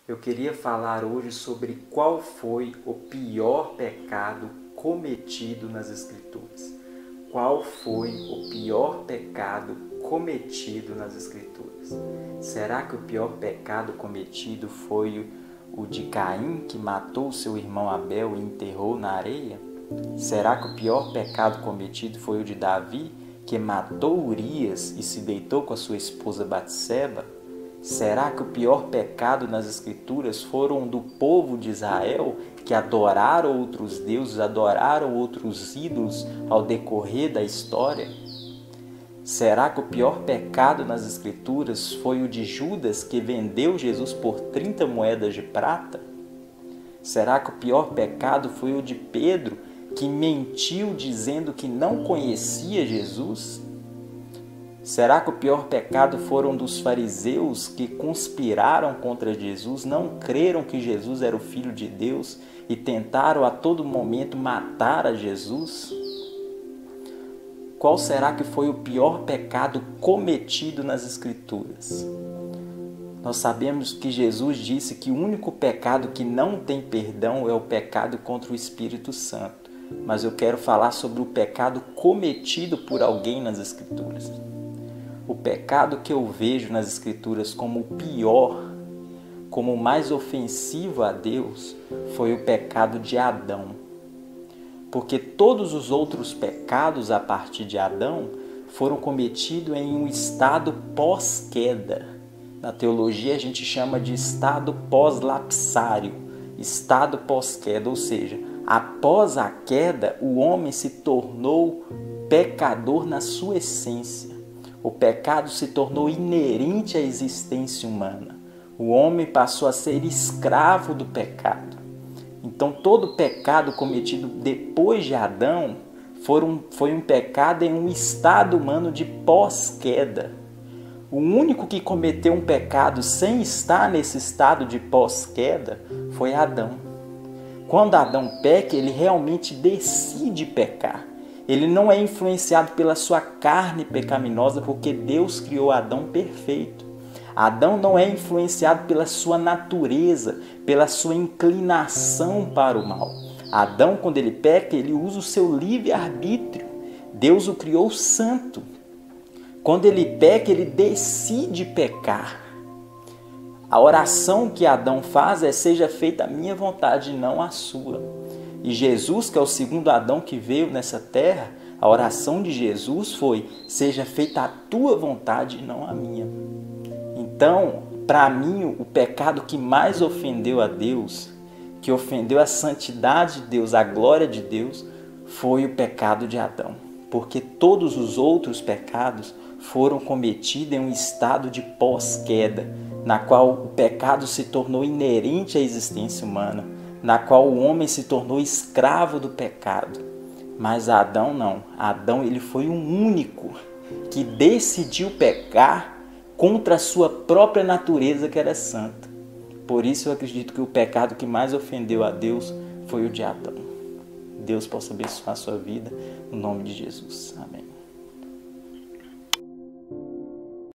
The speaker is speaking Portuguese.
Eu queria falar hoje sobre qual foi o pior pecado cometido nas Escrituras. Qual foi o pior pecado cometido nas Escrituras? Será que o pior pecado cometido foi o de Caim, que matou seu irmão Abel e enterrou na areia? Será que o pior pecado cometido foi o de Davi, que matou Urias e se deitou com a sua esposa Batseba? Será que o pior pecado nas Escrituras foram do povo de Israel, que adoraram outros deuses, adoraram outros ídolos ao decorrer da história? Será que o pior pecado nas Escrituras foi o de Judas, que vendeu Jesus por 30 moedas de prata? Será que o pior pecado foi o de Pedro, que mentiu dizendo que não conhecia Jesus? Será que o pior pecado foram dos fariseus, que conspiraram contra Jesus, não creram que Jesus era o Filho de Deus e tentaram a todo momento matar a Jesus? Qual será que foi o pior pecado cometido nas Escrituras? Nós sabemos que Jesus disse que o único pecado que não tem perdão é o pecado contra o Espírito Santo. Mas eu quero falar sobre o pecado cometido por alguém nas Escrituras. O pecado que eu vejo nas Escrituras como o pior, como o mais ofensivo a Deus, foi o pecado de Adão. Porque todos os outros pecados a partir de Adão foram cometidos em um estado pós-queda. Na teologia a gente chama de estado pós-lapsário, estado pós-queda, ou seja, após a queda o homem se tornou pecador na sua essência. O pecado se tornou inerente à existência humana. O homem passou a ser escravo do pecado. Então todo pecado cometido depois de Adão foi um pecado em um estado humano de pós-queda. O único que cometeu um pecado sem estar nesse estado de pós-queda foi Adão. Quando Adão peca, ele realmente decide pecar. Ele não é influenciado pela sua carne pecaminosa, porque Deus criou Adão perfeito. Adão não é influenciado pela sua natureza, pela sua inclinação para o mal. Adão, quando ele peca, ele usa o seu livre-arbítrio. Deus o criou santo. Quando ele peca, ele decide pecar. A oração que Adão faz é: seja feita a minha vontade e não a sua. E Jesus, que é o segundo Adão que veio nessa terra, a oração de Jesus foi: seja feita a tua vontade e não a minha. Então, para mim, o pecado que mais ofendeu a Deus, que ofendeu a santidade de Deus, a glória de Deus, foi o pecado de Adão. Porque todos os outros pecados foram cometidos em um estado de pós-queda, na qual o pecado se tornou inerente à existência humana, na qual o homem se tornou escravo do pecado. Mas Adão não. Adão, ele foi o único que decidiu pecar contra a sua própria natureza, que era santa. Por isso eu acredito que o pecado que mais ofendeu a Deus foi o de Adão. Deus possa abençoar a sua vida, no nome de Jesus. Amém.